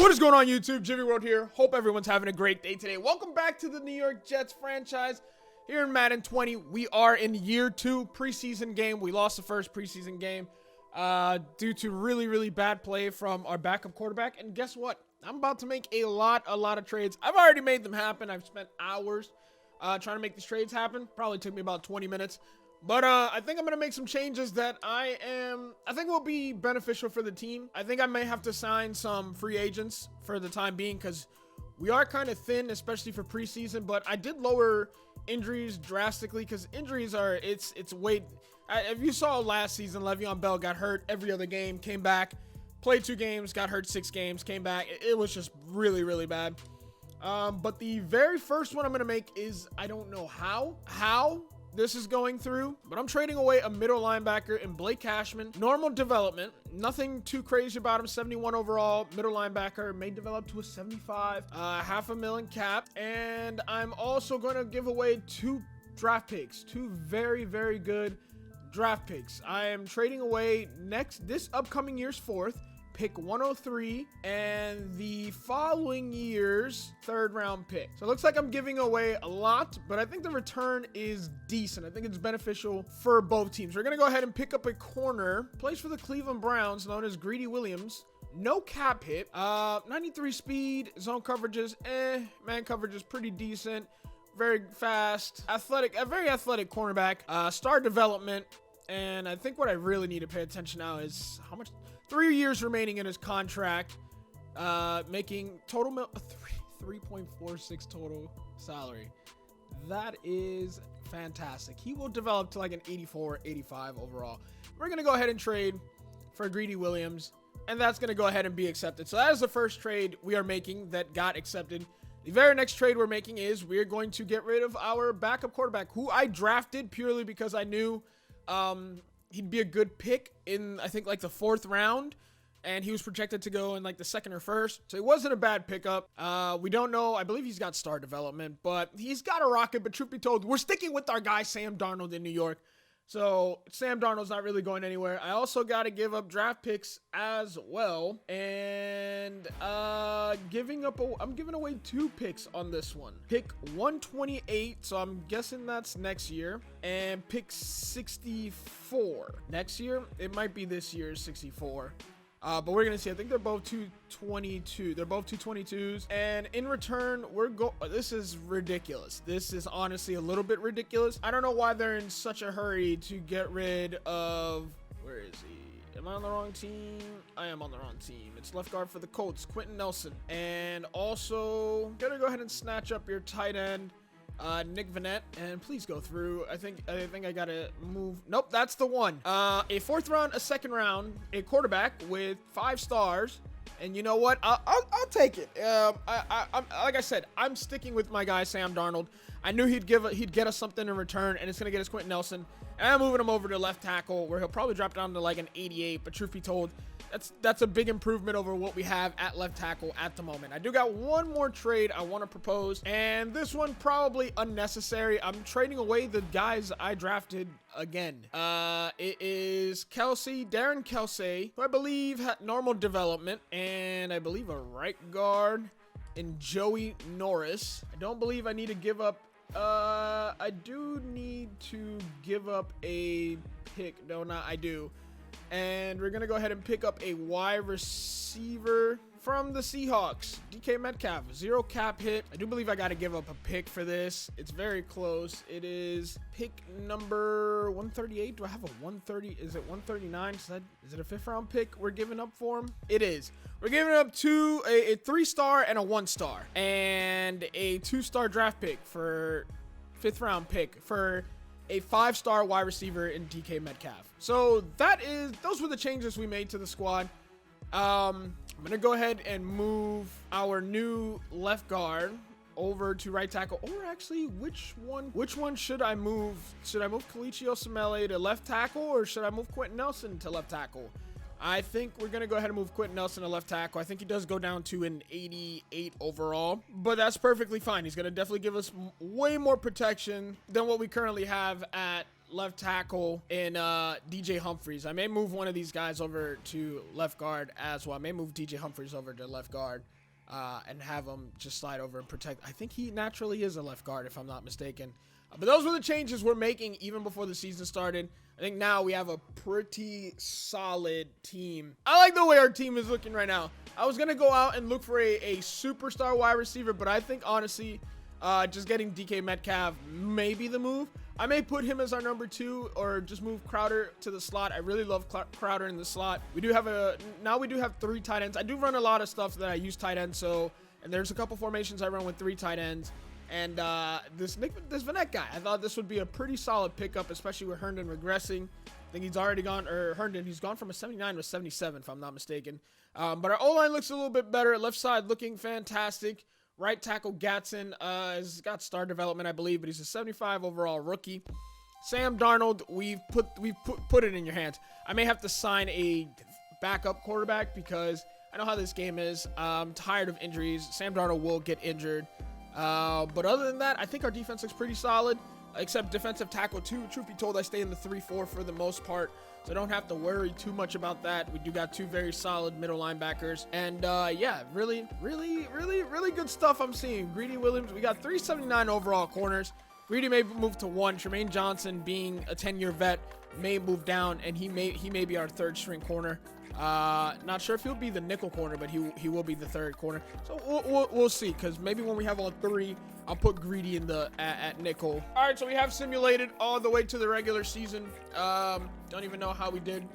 What is going on, YouTube? Gyvi World here. Hope everyone's having a great day today. Welcome back to the New York Jets franchise here in Madden 20. We are in year 2 preseason game. We lost the first preseason game due to really bad play from our backup quarterback. And guess what? I'm about to make a lot of trades. I've already made them happen. I've spent hours trying to make these trades happen. Probably took me about 20 minutes. But I think I'm going to make some changes that I think will be beneficial for the team. I think I may have to sign some free agents for the time being because we are kind of thin, especially for preseason. But I did lower injuries drastically because injuries are, it's way, if you saw last season, Le'Veon Bell got hurt every other game, came back, played 2 games, got hurt 6 games, came back. It was just really bad. But the very first one I'm going to make is, I don't know how this is going through, but I'm trading away a middle linebacker in Blake Cashman. Normal development, nothing too crazy about him. 71 overall, middle linebacker, may develop to a 75, $500,000 cap. And I'm also going to give away 2 draft picks, 2 very good draft picks. I am trading away this upcoming year's 4th, pick 103, and the following year's 3rd round pick. So it looks like I'm giving away a lot, but I think the return is decent. I think it's beneficial for both teams. We're going to go ahead and pick up a corner, plays for the Cleveland Browns, known as Greedy Williams. No cap hit, 93 speed, zone coverages, man coverage is pretty decent, very fast, athletic, a very athletic cornerback, star development. And I think what I really need to pay attention now is how much, 3 years remaining in his contract, making total 3.46 total salary. That is fantastic. He will develop to like an 84, 85 overall. We're going to go ahead and trade for Greedy Williams, and that's going to go ahead and be accepted. So that is the first trade we are making that got accepted. The very next trade we're making is we're going to get rid of our backup quarterback, who I drafted purely because I knew he'd be a good pick in, I think, like the 4th round, and he was projected to go in like the 2nd or 1st, so it wasn't a bad pickup. We don't know. I believe he's got star development, but he's got a rocket. But truth be told, we're sticking with our guy Sam Darnold in New York, so Sam Darnold's not really going anywhere. I also got to give up draft picks as well, and I'm giving away 2 picks on this one. Pick 128, so I'm guessing that's next year, and pick 64 next year. It might be this year's 64. But we're going to see. I think they're both 222. They're both 222s. And in return, this is ridiculous. This is honestly a little bit ridiculous. I don't know why they're in such a hurry to get rid of, where is he? Am I on the wrong team? I am on the wrong team. It's left guard for the Colts, Quentin Nelson. And also, gonna go ahead and snatch up your tight end, Nick Vanette, and please go through. I think I gotta move. Nope, that's the one. A 4th round, a 2nd round, a quarterback with 5 stars. And you know what? I'll take it. I'm like I said, I'm sticking with my guy Sam Darnold. I knew he'd get us something in return, and it's gonna get us Quentin Nelson. And I'm moving him over to left tackle, where he'll probably drop down to like an 88. But truth be told, that's a big improvement over what we have at left tackle at the moment. I do got one more trade I want to propose, and this one probably unnecessary. I'm trading away the guys I drafted again. It is Darren Kelsey, who I believe had normal development, and I believe a right guard in Joey Norris. I don't believe I need to give up. I do need to give up a pick. No, not I do. And we're going to go ahead and pick up a wide receiver from the Seahawks, DK Metcalf. 0 cap hit. I do believe I got to give up a pick for this. It's very close. It is pick number 138. Do I have a 130? Is it 139? Is it a 5th round pick we're giving up for him? It is. We're giving up a 3-star and a 1-star, and a 2-star draft pick for 5th round pick for a 5-star wide receiver in DK Metcalf. So those were the changes we made to the squad. I'm gonna go ahead and move our new left guard over to right tackle. Or actually, which one should I move? Should I move Kalichi Osemele to left tackle, or should I move Quentin Nelson to left tackle? I think we're going to go ahead and move Quentin Nelson to left tackle. I think he does go down to an 88 overall, but that's perfectly fine. He's going to definitely give us way more protection than what we currently have at left tackle in DJ Humphries. I may move one of these guys over to left guard as well. I may move DJ Humphries over to left guard and have him just slide over and protect. I think he naturally is a left guard, if I'm not mistaken. But those were the changes we're making even before the season started. I think now we have a pretty solid team. I like the way our team is looking right now. I was going to go out and look for a superstar wide receiver, but I think, honestly, just getting DK Metcalf may be the move. I may put him as our number 2 or just move Crowder to the slot. I really love Crowder in the slot. We do have now we do have 3 tight ends. I do run a lot of stuff that I use tight ends, and there's a couple formations I run with 3 tight ends. And this Vanette guy, I thought this would be a pretty solid pickup, especially with Herndon regressing. I think he's already gone, or Herndon, he's gone from a 79 to a 77, if I'm not mistaken. But our O-line looks a little bit better. Left side looking fantastic. Right tackle Gatson has got star development, I believe, but he's a 75 overall rookie. Sam Darnold, we've put it in your hands. I may have to sign a backup quarterback because I know how this game is. I'm tired of injuries. Sam Darnold will get injured. But other than that, I think our defense looks pretty solid, except defensive tackle 2. Truth be told, I stay in the 3-4 for the most part, so I don't have to worry too much about that. We do got 2 very solid middle linebackers, and yeah, really good stuff I'm seeing. Greedy Williams, we got 379 overall corners. Greedy may move to 1. Tremaine Johnson, being a 10-year vet, may move down, and he may be our 3rd string corner. Not sure if he'll be the nickel corner, but he will be the 3rd corner. So we'll see, because maybe when we have all 3, I'll put Greedy in the at nickel. All right, so we have simulated all the way to the regular season. Don't even know how we did.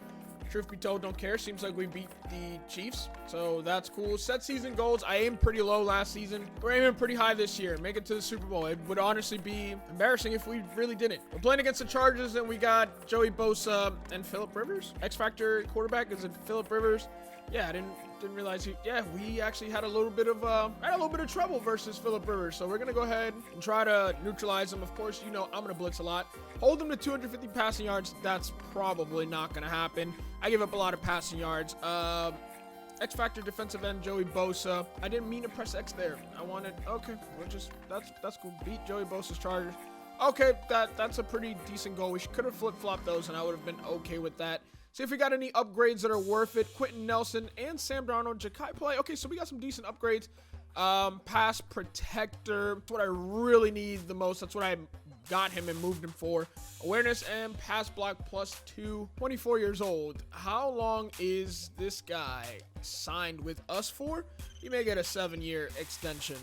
Truth be told, don't care. Seems like we beat the Chiefs, so that's cool. Set season goals. I aimed pretty low last season. We're aiming pretty high this year. Make it to the Super Bowl. It would honestly be embarrassing if we really didn't. We're playing against the Chargers, and we got Joey Bosa and Phillip Rivers. X-Factor quarterback, is it Phillip Rivers? Yeah, I didn't realize we actually had a little bit of trouble versus Phillip Rivers. So we're gonna go ahead and try to neutralize him. Of course, you know I'm gonna blitz a lot. Hold him to 250 passing yards. That's probably not gonna happen. I give up a lot of passing yards. X-Factor defensive end Joey Bosa. I didn't mean to press X there. I wanted, okay, that's cool. Beat Joey Bosa's Chargers. Okay, that's a pretty decent goal. We could have flip-flopped those, and I would have been okay with that. See if we got any upgrades that are worth it. Quentin Nelson and Sam Darnold, Ja'Kai play. Okay, so we got some decent upgrades. Pass protector. That's what I really need the most. That's what I got him and moved him for. Awareness and pass block +2. 24 years old. How long is this guy signed with us for? He may get a 7-year extension.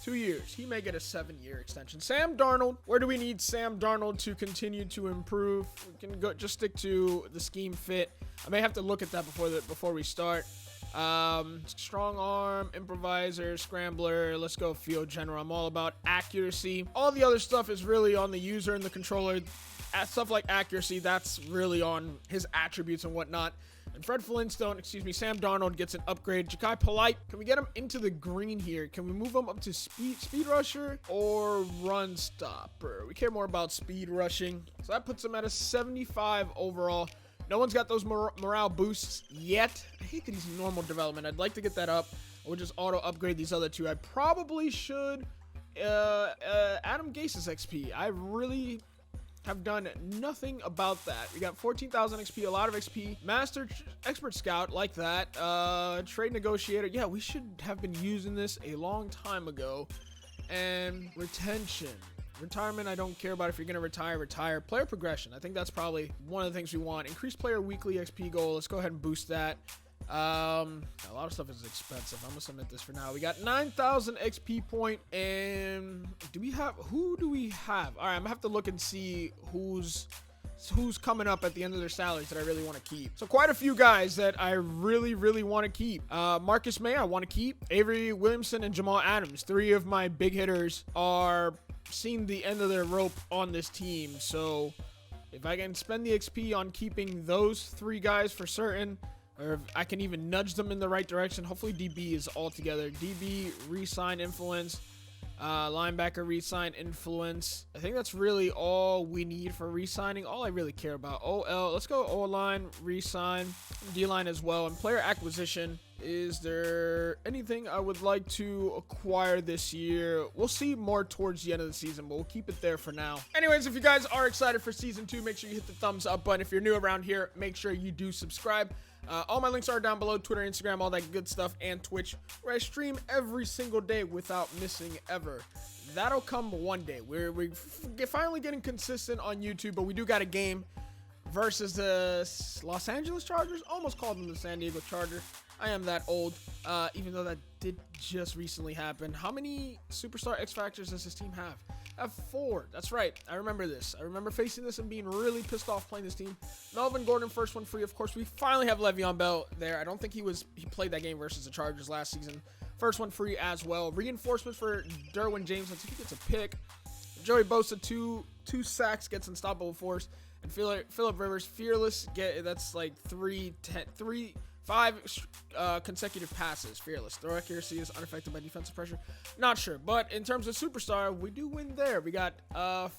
2 years. He may get a 7-year extension. Sam Darnold. Where do we need Sam Darnold to continue to improve? We can go just stick to the scheme fit. I may have to look at that before we start. Strong arm, improviser, scrambler. Let's go field general. I'm all about accuracy. All the other stuff is really on the user and the controller. Stuff like accuracy, that's really on his attributes and whatnot. And Sam Darnold gets an upgrade. Ja'Kai Polite, can we get him into the green here? Can we move him up to speed rusher or run stopper? We care more about speed rushing. So that puts him at a 75 overall. No one's got those morale boosts yet. I hate that he's normal development. I'd like to get that up. We'll just auto upgrade these other 2. I probably should Adam Gase's XP. I really have done nothing about that. We got 14,000 XP, a lot of XP. Master Expert Scout, like that. Trade Negotiator. Yeah, we should have been using this a long time ago. And retention. Retirement, I don't care about. If you're going to retire. Player progression. I think that's probably one of the things we want. Increase player weekly XP goal. Let's go ahead and boost that. A lot of stuff is expensive. I'm gonna submit this for now. We got 9,000 XP point, and who do we have? All right, I'm gonna have to look and see who's coming up at the end of their salaries that I really want to keep. So quite a few guys that I really want to keep. Marcus May, I want to keep. Avery Williamson and Jamal Adams. 3 of my big hitters are seeing the end of their rope on this team. So if I can spend the XP on keeping those 3 guys for certain, or if I can even nudge them in the right direction. Hopefully DB is all together. DB, re-sign influence. Linebacker, re-sign influence. I think that's really all we need for re-signing. All I really care about. OL, let's go O-line, re-sign. D-line as well. And player acquisition Is there anything I would like to acquire this year? We'll see more towards the end of the season, but we'll keep it there for now. Anyways, if you guys are excited for season 2, make sure you hit the thumbs up button. If you're new around here, make sure you do subscribe. All my links are down below: Twitter, Instagram, all that good stuff, and Twitch, where I stream every single day without missing ever. That'll come one day. We're finally getting consistent on YouTube, but we do got a game versus the Los Angeles Chargers. Almost called them the San Diego Chargers. I am that old, even though that did just recently happen. How many superstar X Factors does this team have? I have 4. That's right. I remember this. I remember facing this and being really pissed off playing this team. Melvin Gordon, first one free. Of course, we finally have Le'Veon Bell there. I don't think he played that game versus the Chargers last season. First one free as well. Reinforcements for Derwin James. Let's see if he gets a pick. Joey Bosa, two sacks, gets unstoppable force. And Phillip Rivers, fearless. That's like 5 consecutive passes. Fearless. Throw accuracy is unaffected by defensive pressure. Not sure. But in terms of superstar, we do win there. We got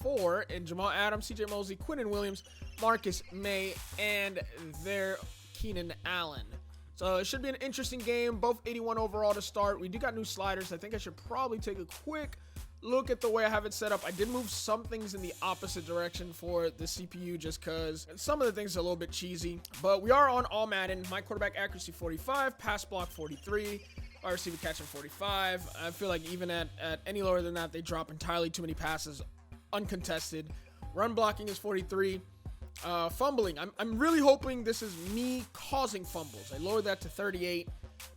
4 in Jamal Adams, CJ Mosley, Quinnen Williams, Marcus May, and their Keenan Allen. So it should be an interesting game. Both 81 overall to start. We do got new sliders. I think I should probably take a quick look at the way I have it set up. I did move some things in the opposite direction for the CPU just because some of the things are a little bit cheesy. But we are on all Madden. My quarterback accuracy 45, pass block 43, wide receiver catching 45. I feel like even at any lower than that, they drop entirely too many passes uncontested. Run blocking is 43. Fumbling, I'm really hoping this is me causing fumbles. I lowered that to 38.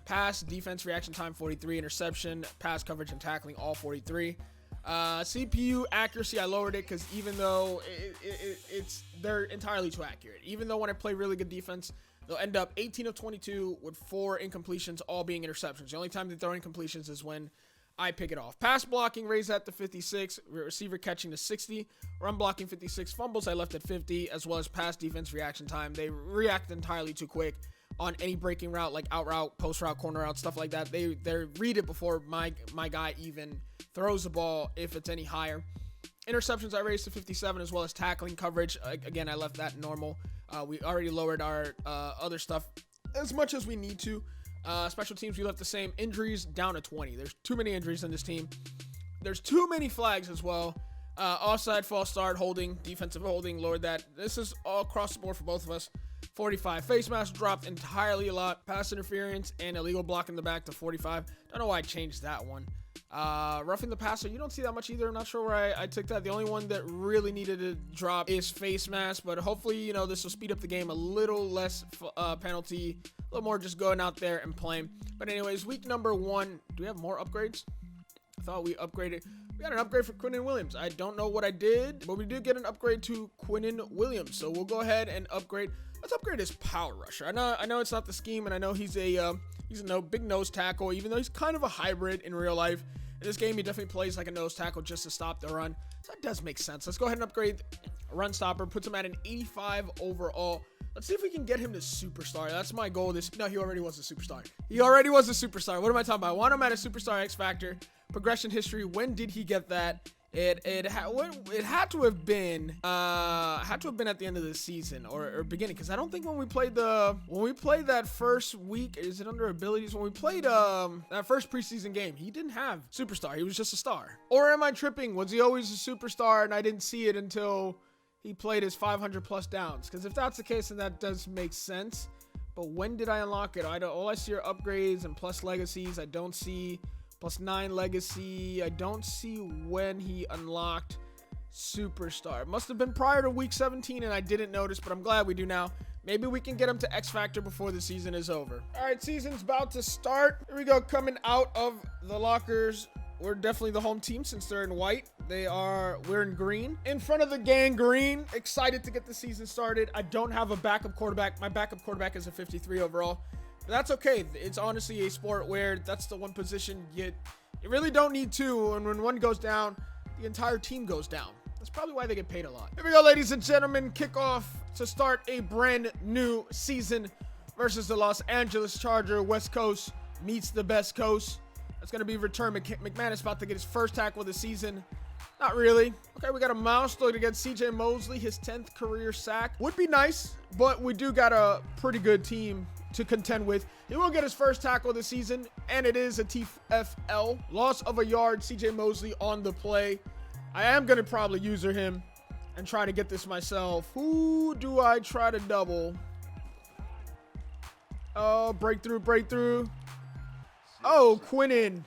Pass, defense, reaction time 43. Interception, pass coverage, and tackling all 43. CPU accuracy, I lowered it because even though they're entirely too accurate. Even though when I play really good defense, they'll end up 18 of 22 with 4 incompletions, all being interceptions. The only time they throw incompletions is when I pick it off. Pass blocking, raised that to 56. Receiver catching to 60. Run blocking 56. Fumbles, I left at 50, as well as pass defense reaction time. They react entirely too quick on any breaking route, like out route, post route, corner route, stuff like that. They read it before my guy even throws the ball if it's any higher. Interceptions, I raised to 57, as well as tackling coverage. Again, I left that normal. We already lowered our other stuff as much as we need to. Special teams, we left the same. Injuries down to 20. There's too many injuries on this team. There's too many flags as well. Offside, false start, holding, defensive holding, lowered that. This is all across the board for both of us. 45. Face mask dropped entirely a lot. Pass interference and illegal block in the back to 45. Don't know why I changed that one. Roughing the passer, you don't see that much either. I'm not sure where I took that. The only one that really needed to drop is face mask, but hopefully, this will speed up the game a little less penalty, a little more just going out there and playing. But anyways, week number 1. Do we have more upgrades? I thought we upgraded. We got an upgrade for Quinnen Williams. I don't know what I did, but we did get an upgrade to Quinnen Williams. So we'll go ahead and upgrade. Let's upgrade his power rusher. I know it's not the scheme, and I know he's a big nose tackle, even though he's kind of a hybrid in real life. In this game, he definitely plays like a nose tackle just to stop the run. So that does make sense. Let's go ahead and upgrade run stopper. Puts him at an 85 overall. Let's see if we can get him to superstar. That's my goal. No, he already was a superstar. He already was a superstar. What am I talking about? I want him at a superstar X Factor. Progression history. When did he get that? It had to have been at the end of the season or beginning, because I don't think when we played that first week, is it under abilities, when we played that first preseason game, he didn't have superstar. He was just a star. Or am I tripping? Was he always a superstar and I didn't see it until he played his 500 plus downs? Because if that's the case, then that does make sense. But when did I unlock it? All I see are upgrades and plus legacies. I don't see +9 legacy. I don't see when he unlocked superstar. It must have been prior to week 17 and I didn't notice, but I'm glad we do now. Maybe we can get him to X Factor before the season is over. All right, season's about to start. Here we go, coming out of the lockers. We're definitely the home team since they're in white. We're in green. In front of the gang green. Excited to get the season started. I don't have a backup quarterback. My backup quarterback is a 53 overall. But that's okay. It's honestly a sport where that's the one position you really don't need two. And when one goes down, the entire team goes down. That's probably why they get paid a lot. Here we go, ladies and gentlemen. Kickoff to start a brand new season versus the Los Angeles Charger. West Coast meets the best coast. That's going to be return. McManus about to get his first tackle of the season. Not really. Okay, we got a milestone against CJ Mosley, his 10th career sack. Would be nice, but we do got a pretty good team to contend with. He will get his first tackle of the season, and it is a TFL. Loss of a yard, CJ Mosley on the play. I am going to probably user him and try to get this myself. Who do I try to double? Oh, breakthrough. Oh, Quinnen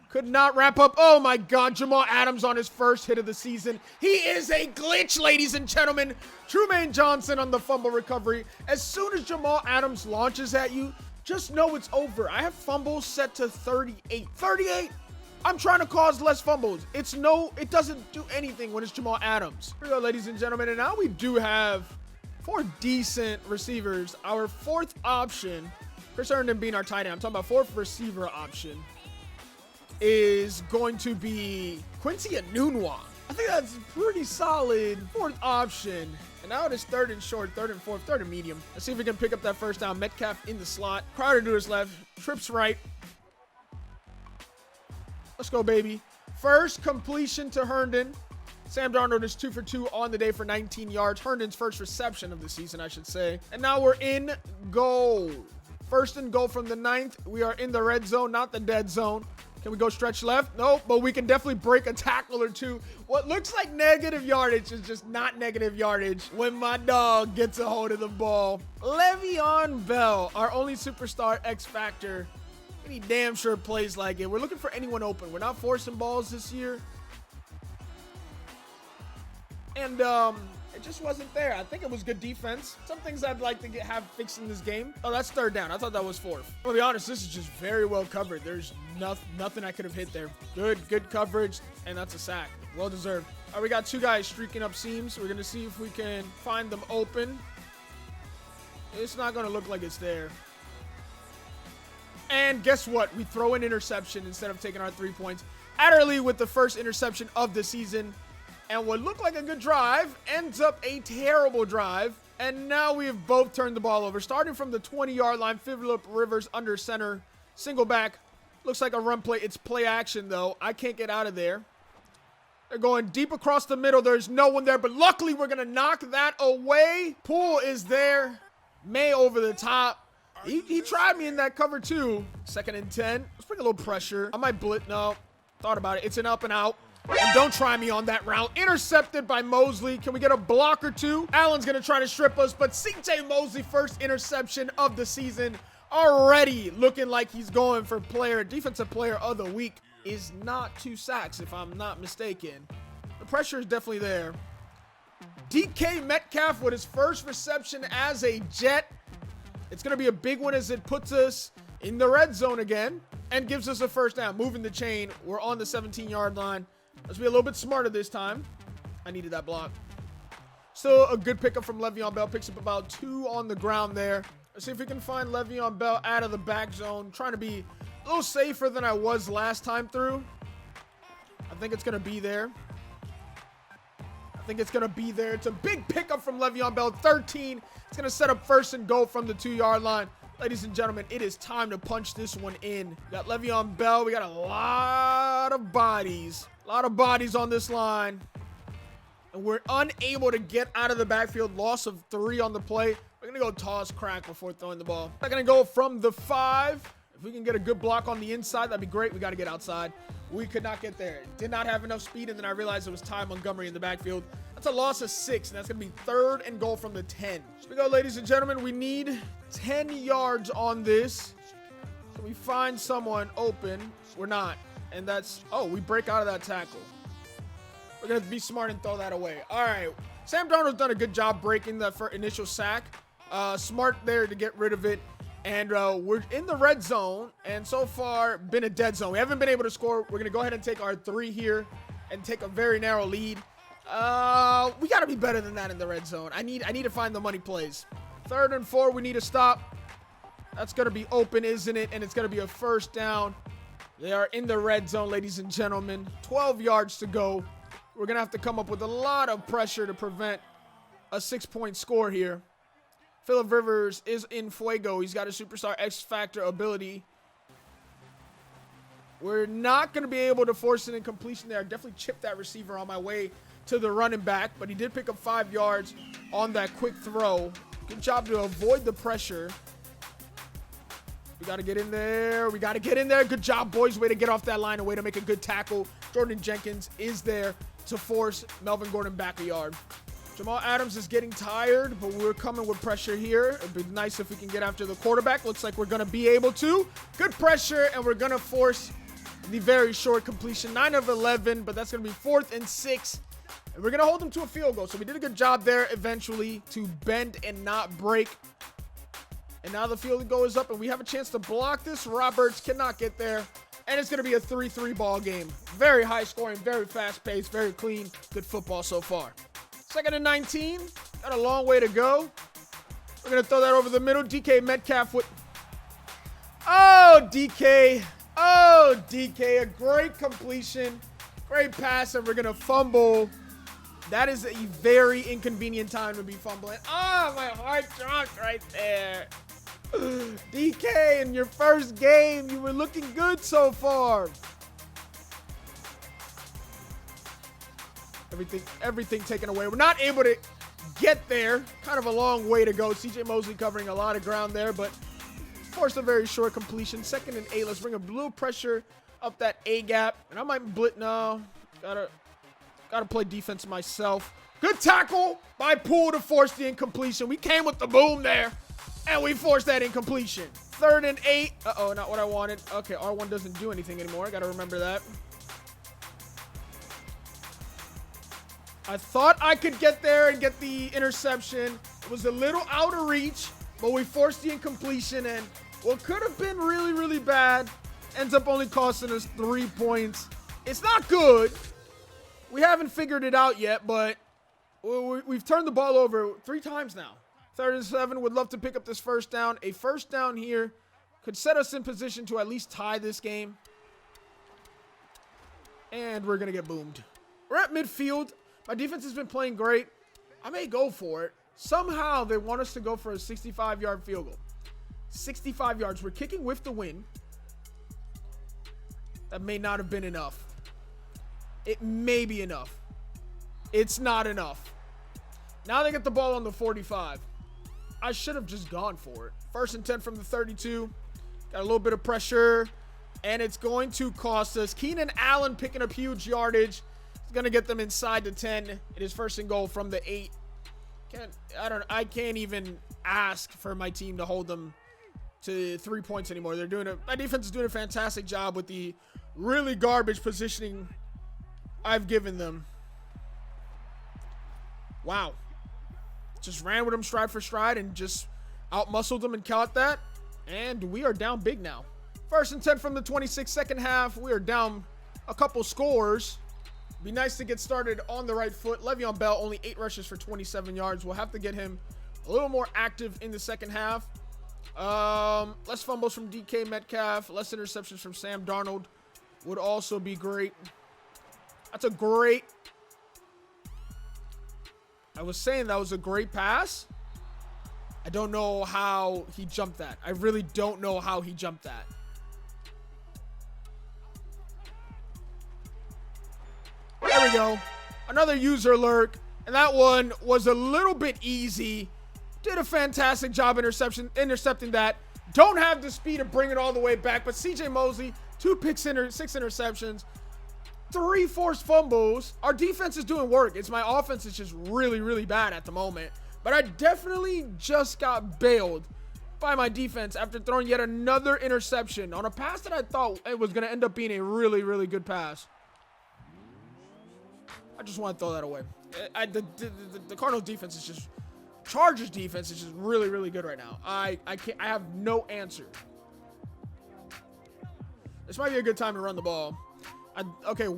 could not wrap up. Oh my God, Jamal Adams on his first hit of the season. He is a glitch, ladies and gentlemen. Trumaine Johnson on the fumble recovery. As soon as Jamal Adams launches at you, just know it's over. I have fumbles set to 38. 38? I'm trying to cause less fumbles. It doesn't do anything when it's Jamal Adams. Here we go, ladies and gentlemen, and now we do have 4 decent receivers. Our 4th option, Chris Herndon being our tight end, I'm talking about 4th receiver option, is going to be Quincy Enunwa. I think that's a pretty solid 4th option. And now it is 3rd and short, 3rd and 4th, 3rd and medium. Let's see if we can pick up that first down. Metcalf in the slot. Crowder to his left. Trips right. Let's go, baby. First completion to Herndon. Sam Darnold is 2 for 2 on the day for 19 yards. Herndon's first reception of the season, I should say. And now we're in goal. First and goal from the 9th. We are in the red zone, not the dead zone. Can we go stretch left? Nope, but we can definitely break a tackle or two. What looks like negative yardage is just not negative yardage when my dog gets a hold of the ball. Le'Veon Bell, our only superstar X Factor. He damn sure plays like it. We're looking for anyone open. We're not forcing balls this year. And it just wasn't there. I think it was good defense. Some things I'd like to have fixed in this game. Oh, that's 3rd down. I thought that was 4th. I'll be honest, this is just very well covered. There's nothing I could have hit there. Good coverage, and that's a sack. Well deserved. All right, we got 2 guys streaking up seams. We're going to see if we can find them open. It's not going to look like it's there. And guess what? We throw an interception instead of taking our 3 points. Adderley with the first interception of the season. And what looked like a good drive ends up a terrible drive. And now we have both turned the ball over. Starting from the 20-yard line, Phillip Rivers under center. Single back. Looks like a run play. It's play action, though. I can't get out of there. They're going deep across the middle. There's no one there. But luckily, we're going to knock that away. Poole is there. May over the top. He tried me in that cover, too. 2nd and 10. Let's bring a little pressure. I might blitz. No. Thought about it. It's an up and out. And don't try me on that route. Intercepted by Mosley. Can we get a block or two? Allen's going to try to strip us, but CJ Mosley, first interception of the season, already looking like he's going for defensive player of the week. Is not 2 sacks, if I'm not mistaken. The pressure is definitely there. DK Metcalf with his first reception as a Jet. It's going to be a big one as it puts us in the red zone again and gives us a first down. Moving the chain. We're on the 17-yard line. Let's be a little bit smarter this time. I needed that block. Still a good pickup from Le'Veon Bell. Picks up about 2 on the ground there. Let's see if we can find Le'Veon Bell out of the back zone. Trying to be a little safer than I was last time through. I think it's going to be there. It's a big pickup from Le'Veon Bell. 13. It's going to set up 1st and goal from the 2-yard line. Ladies and gentlemen, it is time to punch this one in. We got Le'Veon Bell. We got a lot of bodies. A lot of bodies on this line. And we're unable to get out of the backfield. Loss of 3 on the play. We're going to go toss crack before throwing the ball. We're going to go from the 5. If we can get a good block on the inside, that'd be great. We got to get outside. We could not get there. Did not have enough speed, and then I realized it was Ty Montgomery in the backfield. That's a loss of 6, and that's going to be 3rd and goal from the 10. Here we go, ladies and gentlemen. We need 10 yards on this. Can we find someone open? We're not. And that's, oh, we break out of that tackle. We're going to be smart and throw that away. All right. Sam Darnold's done a good job breaking that for initial sack. Smart there to get rid of it. And we're in the red zone, and so far been a dead zone. We haven't been able to score. We're going to go ahead and take our 3 here and take a very narrow lead. We got to be better than that in the red zone. I need to find the money plays. 3rd and 4, we need to stop. That's going to be open, isn't it? And it's going to be a first down. They are in the red zone, ladies and gentlemen. 12 yards to go. We're going to have to come up with a lot of pressure to prevent a 6-point score here. Phillip Rivers is in fuego. He's got a superstar X Factor ability. We're not going to be able to force an incompletion there. I definitely chipped that receiver on my way to the running back, but he did pick up 5 yards on that quick throw. Good job to avoid the pressure. We got to get in there. We got to get in there. Good job, boys. Way to get off that line. A way to make a good tackle. Jordan Jenkins is there to force Melvin Gordon back a yard. Jamal Adams is getting tired, but we're coming with pressure here. It'd be nice if we can get after the quarterback. Looks like we're going to be able to. Good pressure, and we're going to force the very short completion. 9 of 11, but that's going to be 4th and 6. And we're going to hold them to a field goal. So we did a good job there eventually to bend and not break. And now the field goal is up, and we have a chance to block this. Roberts cannot get there. And it's going to be a 3-3 ball game. Very high scoring, very fast paced, very clean. Good football so far. 2nd and 19. Got a long way to go. We're going to throw that over the middle. DK Metcalf with... Oh, DK. Oh, DK. A great completion. Great pass, and we're going to fumble. That is a very inconvenient time to be fumbling. Oh, my heart dropped right there. DK, in your first game, you were looking good so far. Everything taken away. We're not able to get there. Kind of a long way to go. CJ Mosley covering a lot of ground there, but forced a very short completion. 2nd and 8. Let's bring a little pressure up that A gap. And I might blitz now. Gotta play defense myself. Good tackle by Poole to force the incompletion. We came with the boom there, and we forced that incompletion. 3rd and 8. Uh-oh, not what I wanted. Okay, R1 doesn't do anything anymore. I gotta remember that. I thought I could get there and get the interception. It was a little out of reach, but we forced the incompletion, and what could have been really, really bad ends up only costing us 3 points. It's not good. We haven't figured it out yet, but we've turned the ball over 3 times now. 3rd and 7. Would love to pick up this first down. A first down here could set us in position to at least tie this game. And we're going to get boomed. We're at midfield. My defense has been playing great. I may go for it. Somehow they want us to go for a 65-yard field goal. 65 yards. We're kicking with the wind. That may not have been enough. It may be enough. It's not enough. Now they get the ball on the 45. I should have just gone for it. 1st and 10 from the 32. Got a little bit of pressure. And it's going to cost us. Keenan Allen picking up huge yardage. He's going to get them inside the 10. It is 1st and goal from the 8. I can't even ask for my team to hold them to 3 points anymore. My defense is doing a fantastic job with the really garbage positioning I've given them. Wow. Just ran with them stride for stride and just out-muscled them and caught that. And we are down big now. 1st and 10 from the 26, 2nd half. We are down a couple scores. Be nice to get started on the right foot. Le'Veon Bell, only 8 rushes for 27 yards. We'll have to get him a little more active in the 2nd half. Less fumbles from DK Metcalf. Less interceptions from Sam Darnold would also be great. That's a great... I was saying that was a great pass. I don't know how he jumped that. I really don't know how he jumped that. There we go. Another user lurk. And that one was a little bit easy. Did a fantastic job intercepting that. Don't have the speed to bring it all the way back. But CJ Mosley, 2 picks, 6 interceptions. 3 forced fumbles. Our defense is doing work. It's my offense is just really, really bad at the moment. But I definitely just got bailed by my defense after throwing yet another interception on a pass that I thought it was going to end up being a really, really good pass. I just want to throw that away. The Cardinals defense is just... Chargers defense is just really, really good right now. I have no answer. This might be a good time to run the ball. Okay,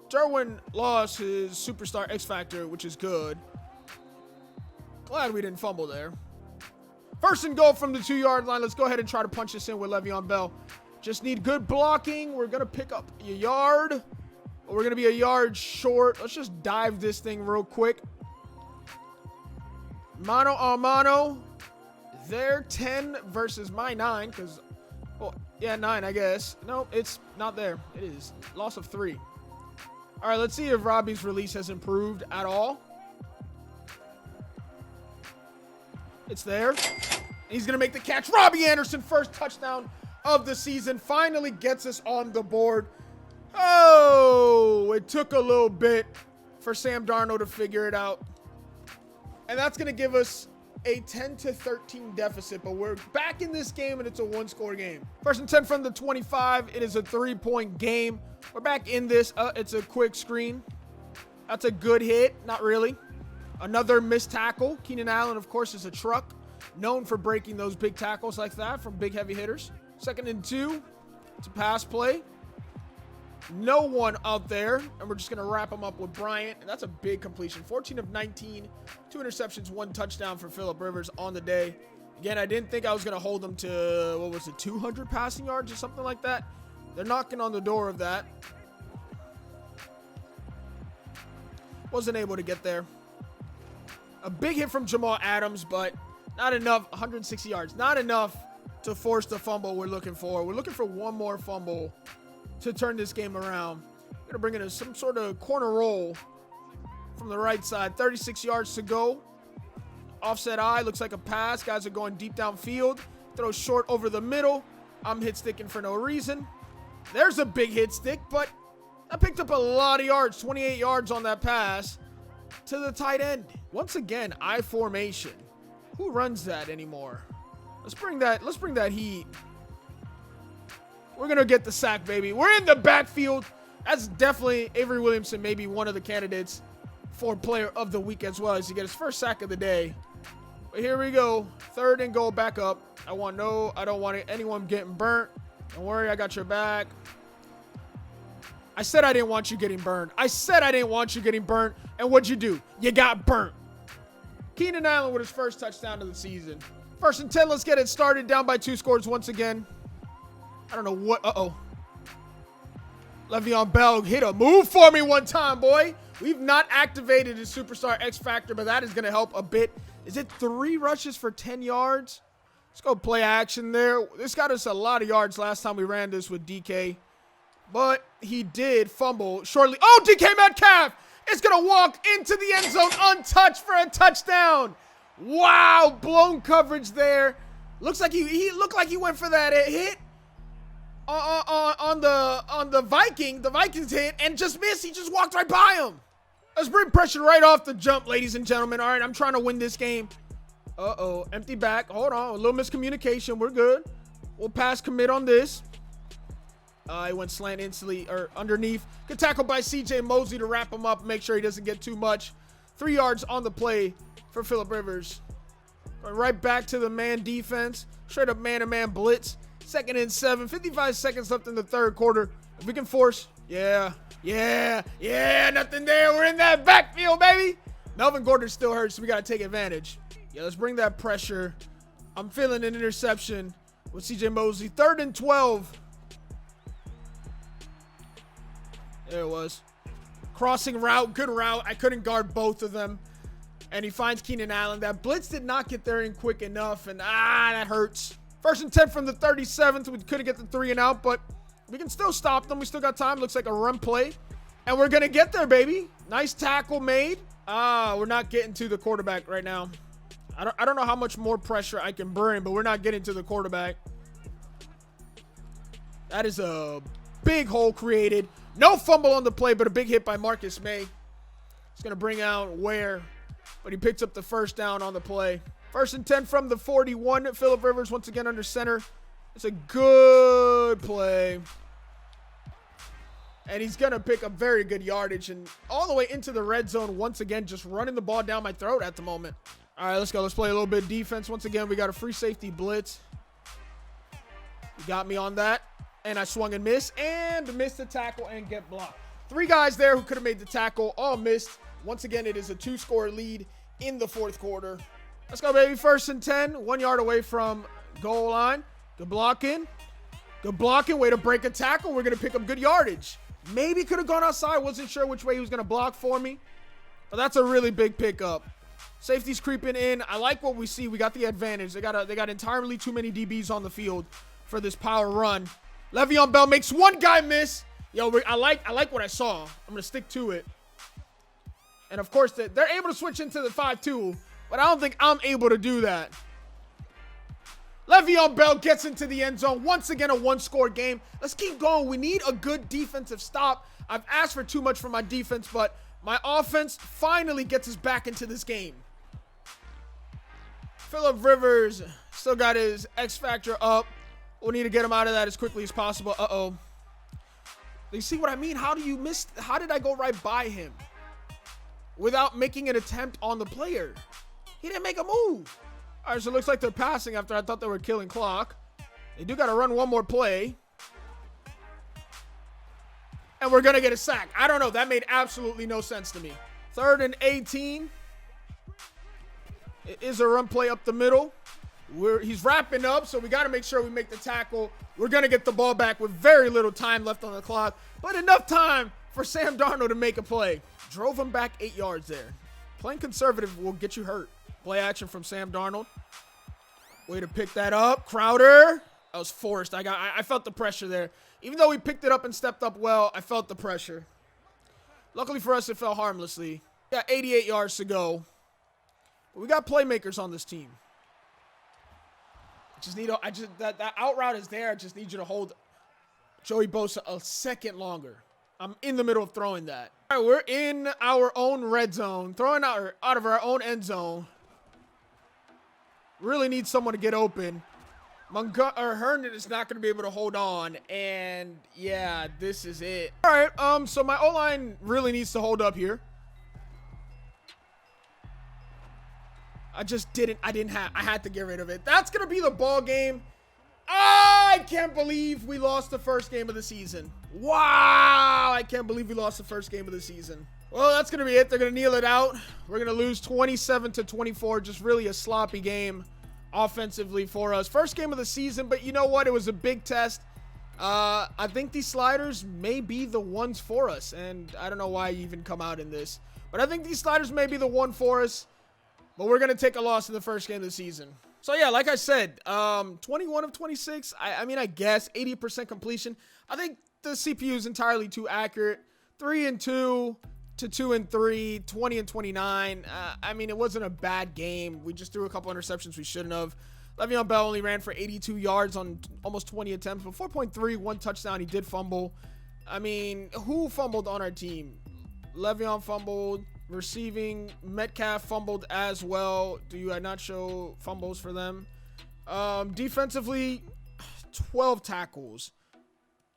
Derwin lost his superstar X Factor, which is good. Glad we didn't fumble there. 1st and goal from the 2-yard line. Let's go ahead and try to punch this in with Le'Veon Bell. Just need good blocking. We're going to pick up a yard. We're going to be a yard short. Let's just dive this thing real quick. Mano a mano. Their 10 versus my 9. Because, well, yeah, 9, I guess. No, it's not there. It is. Loss of 3. All right, let's see if Robbie's release has improved at all. It's there. He's going to make the catch. Robbie Anderson, first touchdown of the season, finally gets us on the board. Oh, it took a little bit for Sam Darnold to figure it out. And that's going to give us a 10-13 deficit, but we're back in this game and it's a one-score game. First and 10 from the 25. It is a 3-point game. We're back in this. It's a quick screen. That's a good hit. Not really. Another missed tackle. Keenan Allen, of course, is a truck. Known for breaking those big tackles like that from big heavy hitters. Second and 2. It's a pass play. No one out there. And we're just going to wrap them up with Bryant. And that's a big completion. 14 of 19. 2 interceptions, 1 touchdown for Phillip Rivers on the day. Again, I didn't think I was going to hold them to, what was it, 200 passing yards or something like that. They're knocking on the door of that. Wasn't able to get there. A big hit from Jamal Adams, but not enough. 160 yards. Not enough to force the fumble we're looking for. We're looking for one more fumble to turn this game around. Going to bring in some sort of corner roll from the right side. 36 yards to go. Offset eye. Looks like a pass. Guys are going deep downfield. Throw short over the middle. I'm hit sticking for no reason. There's a big hit stick, but I picked up a lot of yards. 28 yards on that pass to the tight end. Once again, I formation. Who runs that anymore? Let's bring that heat. We're going to get the sack, baby. We're in the backfield. That's definitely Avery Williamson, maybe one of the candidates for player of the week as well, as he gets his first sack of the day. But here we go. 3rd and goal, back up. I don't want anyone getting burnt. Don't worry, I got your back. I said I didn't want you getting burned. I said I didn't want you getting burnt. And what'd you do? You got burnt. Keenan Allen with his first touchdown of the season. 1st and 10, let's get it started. Down by 2 scores once again. I don't know what. Le'Veon Bell hit a move for me one time, boy. We've not activated his superstar X Factor, but that is going to help a bit. Is it 3 rushes for 10 yards? Let's go play action there. This got us a lot of yards last time we ran this with DK. But he did fumble shortly. Oh, DK Metcalf is going to walk into the end zone untouched for a touchdown. Wow, blown coverage there. Looks like he looked like he went for that hit on the Vikings hit and just missed. He just walked right by him. Let's bring pressure right off the jump, ladies and gentlemen. All right, I'm trying to win this game. Empty back. Hold on, a little miscommunication. We're good. We'll pass commit on this. He went slant instantly or underneath. Good tackle by CJ Mosley to wrap him up, make sure he doesn't get too much. 3 yards on the play for Phillip Rivers. Going right back to the man defense. Straight up man-to-man blitz. 2nd and 7. 55 seconds left in the 3rd quarter. If we can force. Yeah. Nothing there. We're in that backfield, baby. Melvin Gordon still hurts, so we got to take advantage. Yeah, let's bring that pressure. I'm feeling an interception with CJ Mosley. 3rd and 12. There it was. Crossing route. Good route. I couldn't guard both of them. And he finds Keenan Allen. That blitz did not get there in quick enough. And that hurts. 1st and 10 from the 37th. We couldn't get the 3 and out, but we can still stop them. We still got time. Looks like a run play. And we're going to get there, baby. Nice tackle made. We're not getting to the quarterback right now. I don't know how much more pressure I can bring, but we're not getting to the quarterback. That is a big hole created. No fumble on the play, but a big hit by Marcus May. He's going to bring out Ware, but he picks up the 1st down on the play. 1st and 10 from the 41. Phillip Rivers once again under center. It's a good play. And he's going to pick up very good yardage and all the way into the red zone once again, just running the ball down my throat at the moment. All right, let's go. Let's play a little bit of defense. Once again, we got a free safety blitz. You got me on that. And I swung and missed the tackle and get blocked. 3 guys there who could have made the tackle, all missed. Once again, it is a 2-score lead in the 4th quarter. Let's go, baby. 1st and 10, 1 yard away from goal line. Good blocking. Good blocking. Way to break a tackle. We're going to pick up good yardage. Maybe could have gone outside. Wasn't sure which way he was going to block for me. But that's a really big pickup. Safety's creeping in. I like what we see. We got the advantage. They got entirely too many DBs on the field for this power run. Le'Veon Bell makes one guy miss. Yo, I like what I saw. I'm going to stick to it. And, of course, they're able to switch into the 5-2, but I don't think I'm able to do that. Le'Veon Bell gets into the end zone. Once again, a one-score game. Let's keep going. We need a good defensive stop. I've asked for too much from my defense, but my offense finally gets us back into this game. Phillip Rivers still got his X factor up. We'll need to get him out of that as quickly as possible. Uh-oh. You see what I mean? How did I go right by him without making an attempt on the player? He didn't make a move. All right, so it looks like they're passing after I thought they were killing clock. They do got to run one more play. And we're going to get a sack. I don't know. That made absolutely no sense to me. 3rd and 18. It is a run play up the middle. He's wrapping up, so we got to make sure we make the tackle. We're going to get the ball back with very little time left on the clock, but enough time for Sam Darnold to make a play. Drove him back 8 yards there. Playing conservative will get you hurt. Play action from Sam Darnold. Way to pick that up. Crowder. That was forced. I felt the pressure there. Even though we picked it up and stepped up well, I felt the pressure. Luckily for us, it fell harmlessly. Got 88 yards to go. But we got playmakers on this team. That out route is there. I just need you to hold Joey Bosa a second longer. I'm in the middle of throwing that. All right, we're in our own red zone, throwing out of our own end zone. Really need someone to get open. Herndon is not going to be able to hold on, and yeah, this is it. All right, so my O-line really needs to hold up here. I had to get rid of it. That's going to be the ball game. I can't believe we lost the first game of the season. Wow, I can't believe we lost the first game of the season. Well, that's going to be it. They're going to kneel it out. We're going to lose 27-24. Just really a sloppy game offensively for us. First game of the season, but you know what? It was a big test. I think these sliders may be the ones for us, and I don't know why you even come out in this, but I think these sliders may be the one for us, but we're going to take a loss in the first game of the season. So yeah, like I said, 21 of 26, I mean, I guess 80% completion. I think the CPU is entirely too accurate. 3-2 to 2-3, 20 and 29. I mean, it wasn't a bad game. We just threw a couple interceptions we shouldn't have. Le'Veon Bell only ran for 82 yards on almost 20 attempts, but 4.3, 1 touchdown. He did fumble. I mean, who fumbled on our team? Le'Veon fumbled. Receiving, Metcalf fumbled as well. Do I not show fumbles for them? Defensively, 12 tackles.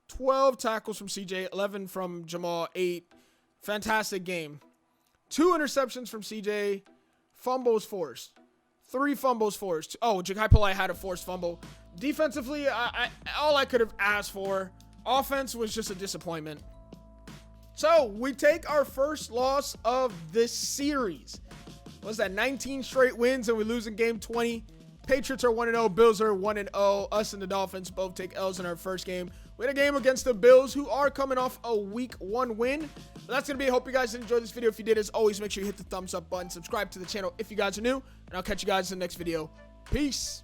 12 tackles from CJ, 11 from Jamal, 8. Fantastic game. 2 interceptions from CJ. Fumbles forced. 3 fumbles forced. Oh, Jachai Polite had a forced fumble. Defensively, all I could have asked for. Offense was just a disappointment. So, we take our first loss of this series. What's that, 19 straight wins, and we lose in game 20. Patriots are 1-0, Bills are 1-0. Us and the Dolphins both take L's in our first game. We had a game against the Bills, who are coming off a week 1 win. But that's going to be it. Hope you guys enjoyed this video. If you did, as always, make sure you hit the thumbs up button. Subscribe to the channel if you guys are new. And I'll catch you guys in the next video. Peace.